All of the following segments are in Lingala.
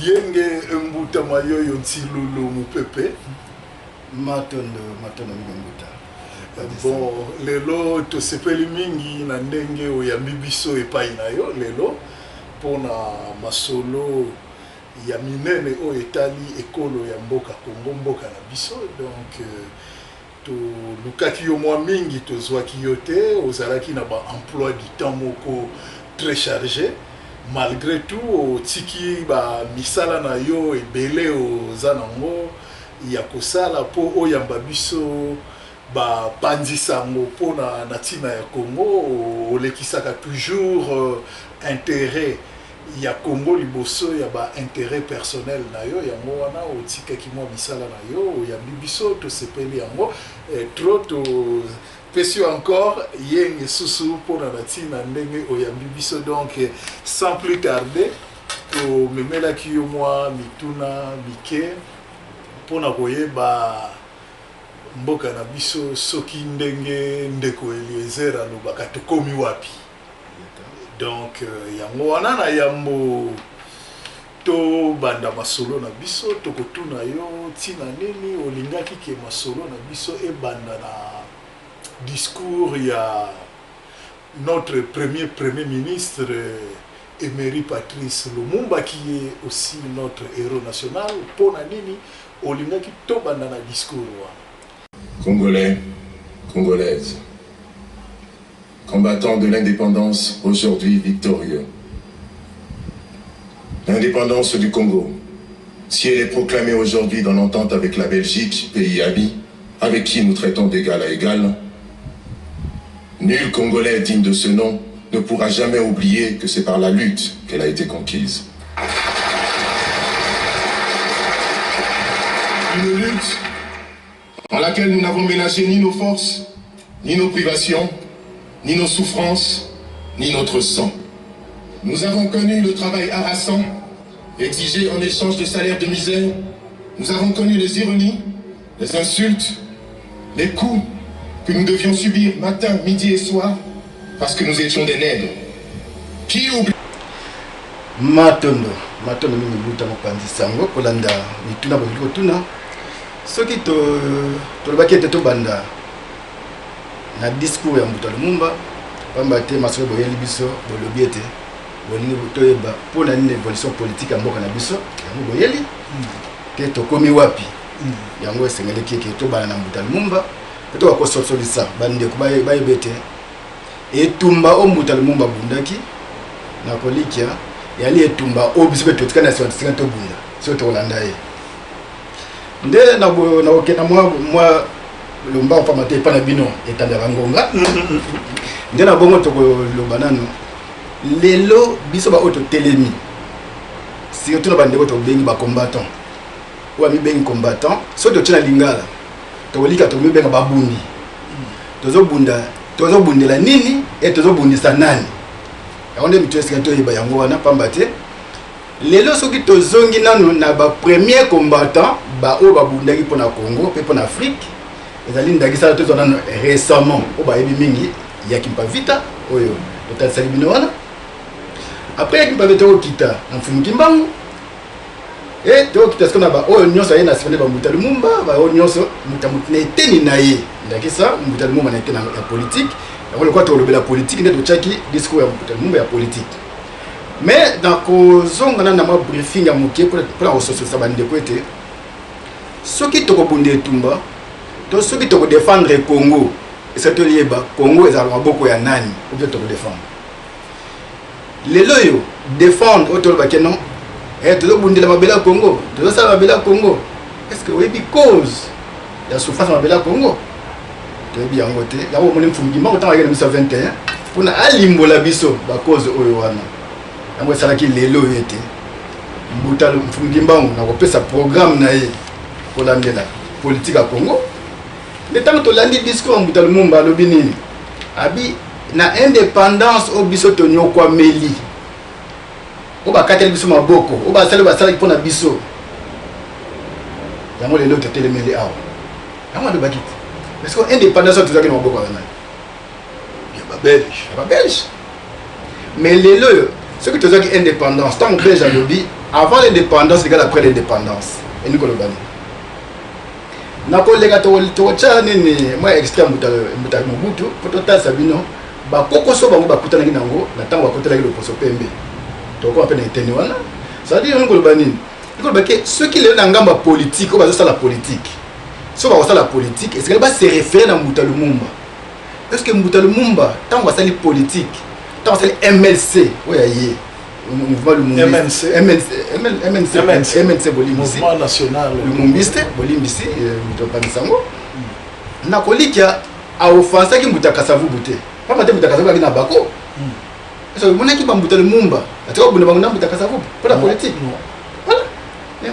Yenge Mbuta Mayo Yontilulu Mupepe. Matondo Mbuta. Bon, lelo to sepeli mingi na ndenge oyambi biso epai na yo lelo pona masolo ya minene o etali ekolo ya mboka Kongo mboka na biso donc to lukaki yo mwa mingi to zwaki yo te ozalaki na ba emploi du temps moko très chargé malgré tout otiki ba misala na yo ebele oza nango ya kosala po oyamba biso ba panzisango pona natina ya Congo olekisaka toujours intérêt ya Congo liboso ya ba intérêt personnel na yo yango wana otikaki mwa misala na yo ya bibiso to sepeli yango trop to pesi encore yenge susu pona natina ndenge oyambi biso donc sans plus tarder to memelaki yo mwa mituna mike pona koyeba mboka na biso soki ndenge ndeko Eliezer alobaka tokomi wapi donc yango wana na yambo to banda masolo na biso tokotuna yo tina nini olingaki ke masolo na biso e banda na discours ya notre premier ministre Emery Patrice Lumumba qui est aussi notre héros national pona nini olingaki to banda na discours wana. Congolais, Congolaises, combattants de l'indépendance aujourd'hui victorieux. L'indépendance du Congo, si elle est proclamée aujourd'hui dans l'entente avec la Belgique, pays ami, avec qui nous traitons d'égal à égal, nul Congolais digne de ce nom ne pourra jamais oublier que c'est par la lutte qu'elle a été conquise. Une lutte en laquelle nous n'avons ménagé ni nos forces, ni nos privations, ni nos souffrances, ni notre sang. Nous avons connu le travail harassant, exigé en échange de salaires de misère. Nous avons connu les ironies, les insultes, les coups que nous devions subir matin, midi et soir, parce que nous étions des nègres. Qui oublie? Matondo mingi buta mopanzi sango kolanda mituna boliko tuna. Soki tolobaki ete tobanda na discours ya Mbuta Lumumba pamba te masolo boyeli biso bolobi ete bolingi toyeba mpona nini évolution politique ya mboka na biso yango boyeli ke tokomi wapi yango esengeleki eke tobanda na Mbuta Lumumba pe tokakosolisa bandeko bayeba ete etumba o Mbuta Lumumba bundaki na kolikia yali etumba o biso pe totikana siwatisika tobunda so tolanda ye nde na okena mwa lomba pa mate pa na bino etandaka ngonga nde na bongo tokoloba nano lelo biso ba oto telemi surtout na bandeko tobengi ba combattant ou ami bengi combattant so to tina lingala tokolika to mibenga babundi tozobundela nini et tozobundisa nani yango nde mitu esika toyeba yango wana pamba te lelo soki tozongi nanu na ba premier combattant ba o babundaki pona Congo pe pona Afrique ezali ndaki sala tozona récemment o ba yebi mingi ya kimpa vita oyo totasali bino wana après ya kimpa vita okita na mfumu kimbangu et to okita skona ba oyo nyonso ayena sifane ba Mbuta Lumumba ba oyo nyonso mutamutne teni na ye ndaki sa Mbuta Lumumba na tena ya politique yango le quoi to lobela politique nde to chaki discours ya Mbuta Lumumba ya politique. Mais dans kozonga na ma briefing ya moké pour la ressource ça bande ko ete soki tokobunde etumba to soki toko défendre Congo et ça to lieba Congo ezala maboko ya nani ou bien toko défendre lelo yo défendre autour ba kenon et to bunde la mabela Congo to ça mabela Congo est-ce que oui because ya souffrance mabela Congo to bi yango te ya wo moni mfungi mako tanga ngene 21 pour na alimbola biso ba cause oyo wana yango esalaki lelo ete Mbuta Mfungimbangu na kopesa programme na ye kolandela politique ya Congo mais tant que tolandi discours Mbuta Lumumba alobi nini abi na indépendance o biso tonyokwa meli o bakateli biso maboko o basalaki mpona biso yango lelo totelemeli awa yango ndo bakiti parce que indépendance tozalaki na maboko wana ya ba belge mais lelo ce que tu as dit indépendance tant que belge alobi avant l'indépendance égale après l'indépendance et nous kolobani nakolega tocha nini moi extrême muta Mobutu potota sabino ba kokoso bango bakutana nango na tango bakutana le poso pembe to ko apena eteni wana ça dit nous kolobani que ceux qui les ngamba politique ou bazo la politique so ba la politique est-ce que ba se référer na Muta Lumumba est-ce que Muta Lumumba tant va sali politique tant va sali MLC ouais mouvement MNC mouvement national Lumumbiste bolimbisi mutopamisango na kolikia a offensa ki Muta Kasavubu te pas mate Muta Kasavubu na bako so mona ki ba Muta Lumumba atako buna bango na Muta Kasavubu pour la politique voilà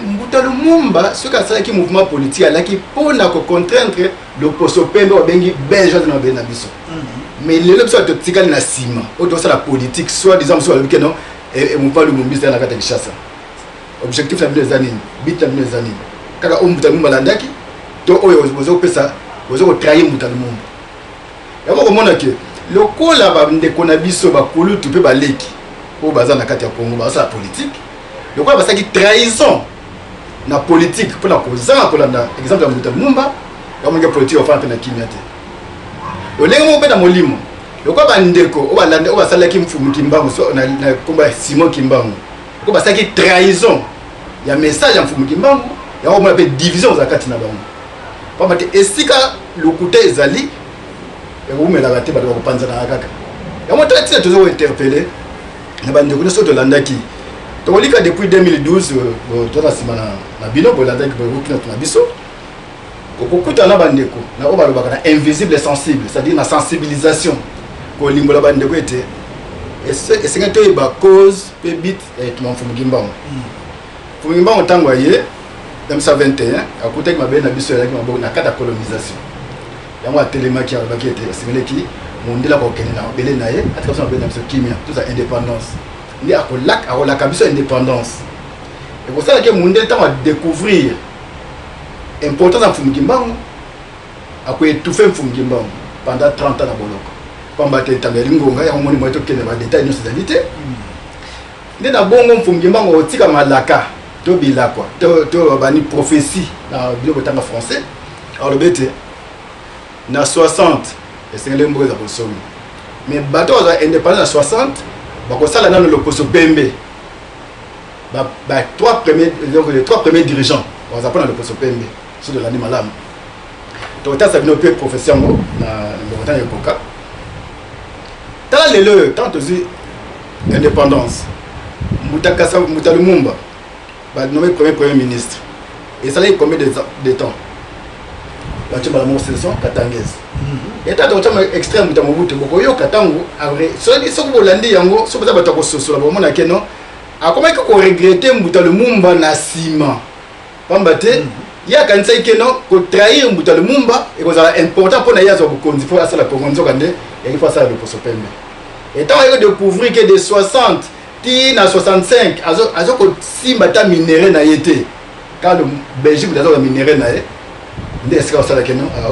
Muta Lumumba ce ka sala ki mouvement politique ala ki pour na ko contraindre le poso pembe obengi benjo na bena biso mais le lobso to tikali na sima o to sala politique soit disant soit le non et mon pas le Lumumbiste na kata Kinshasa objectif na les années bit na les années kaka o Muta Lumumba landaki to oyo bozo pesa bozo ko trahir Muta Lumumba ya ko mona ke lokola ba ndeko na biso ba kulutu pe ba leki o baza na kati ya Congo ba sala politique lokola ba saki trahison na politique pour la cause pour la exemple ya Muta Lumumba ya mo politique o fa na kimia te o lengo mo pe na molimo lokola ba ndeko o ba landa o ba sala ki mfumu kimbango so na komba Simon Kimbango ko ba saki trahison ya message ya mfumu kimbango ya o mo pe division za kati na bango pa mate esika lokuta ezali et vous me la ratez, vous pensez à la caca. Et moi, je suis toujours interpellé. Je suis de l'Andaki. Donc, depuis 2012, je suis na bino, je suis invisible et sensible, c'est-à-dire la sensibilisation. Pour l'imbola bandeko était. Et c'est que tu as cause, bit et tu m'en fous Gimbango. Pour Gimbango, on t'a envoyé, dans 21, à côté de ma belle nabiso, avec ma carte de colonisation. Il y a un télémaquillage qui était assimilé qui mon dit la bokene na belé naé à travers ben dans kimia toute sa indépendance il y a la kabiso indépendance et pour ça que mon dit temps à découvrir importance en Fumgimbango à quoi étouffer Fumgimbango pendant 30 ans na boloko pambate tamelingonga ya moni moto kene ba détail nos réalités ndé na bongo Fumgimbango otika malaka to bila quoi to bani prophétie na bilo tanga français alors le bête na 60 et c'est le mot de Bosomi mais bateau indépendant na 60 bako sala na le poso pembe les trois premiers dirigeants on va prendre le poso pembe sur de l'année malam donc ça vient peu professeur na le temps époque tala le tant aussi indépendance Muta Lumumba ba nommé premier ministre et ça là combien de temps tu vas la session katangese et tu as extrême de Mobutu boko yo katango après so ko landi yango so ba ta ko sosola ba mona keno a comment ko regretter Muta Lumumba na sima pambate ya kanisa keno ko trahir Muta Lumumba et ko za important pour na ya zo konzi pour asala ko nzo kande et il faut ça le poso pembe et tant il découvrir que de 60 ti na 65 azo ko simba ta minéré na yete quand le Belgique d'azo la minéré na est-ce que ça là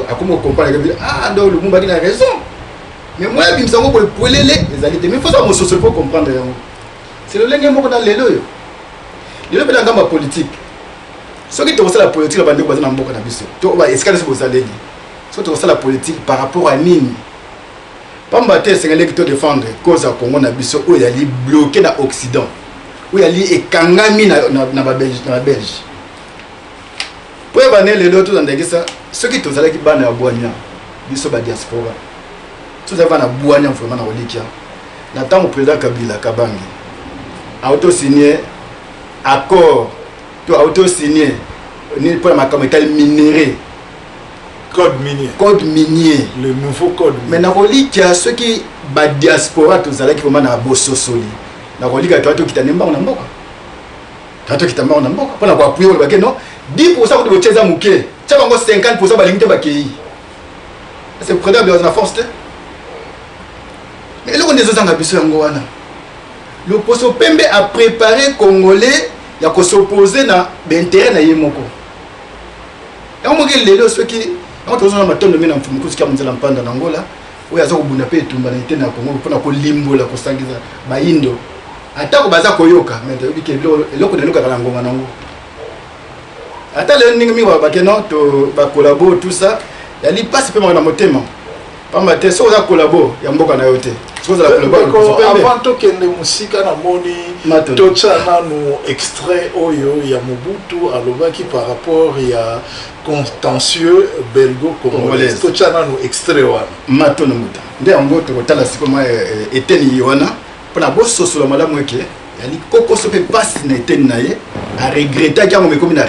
à comment comprendre ah donc le Lumumba qui a raison mais moi je me sens pour les réalités mais il faut ça mon social pour comprendre c'est le lingue moko dans les deux le peut dans ma politique ce qui te la politique la bande ko na mboka na biso to ba est-ce que c'est ça legi so to la politique par rapport à nini pamba te c'est que to défendre cause à Congo na biso o yali bloqué na Occident o yali ekangami na ba Belge pour évaluer les autres dans des cas ceux qui tous allés qui banent à Boania biso ba diaspora tout ça va na Boania vraiment na Olikia na temps président Kabila Kabangi a auto signé accord to auto signé ni pour ma comme tel minéré code minier le nouveau code mais na Olikia ceux qui ba diaspora tous allés qui vraiment na bososoli na Olikia to kitanemba na mboka tato kitamba na mboka pour na kwa appuyer le non 10% de votre mouké, tu as 50% de l'unité bakei. C'est prédable dans la force. Mais là on est dans la biso yangoana. Le poso pembe a préparé Congolais ya ko s'opposer na intérêt na yemoko. Et on m'a dit ceux qui on tous on matonde mena mfumu kusika munzela mpanda na Angola, oya za kubunda pe tumba na ite na Congo pour na ko limbo la ko sangiza ba indo. atako baza koyoka mais toyebi ke eloko na elokaka na ngonga nango ata lelo ndenge mingi babake non to bakolabo tout ça yali pasi mpe maka na motema pamba te soki oza kolabo ya mboka na yo te avant tokende mosika namoni totya nanu extrait oyo ya Mobutu alobaki par rapport ya contentieux belgo-congolaise totya nanu extrait wana matono muta nde yango tokotala sikoma eteni wana mpona bososola malamu eke yali kokoso mpe pasi na eteni na ye aregretaki yango mekomi na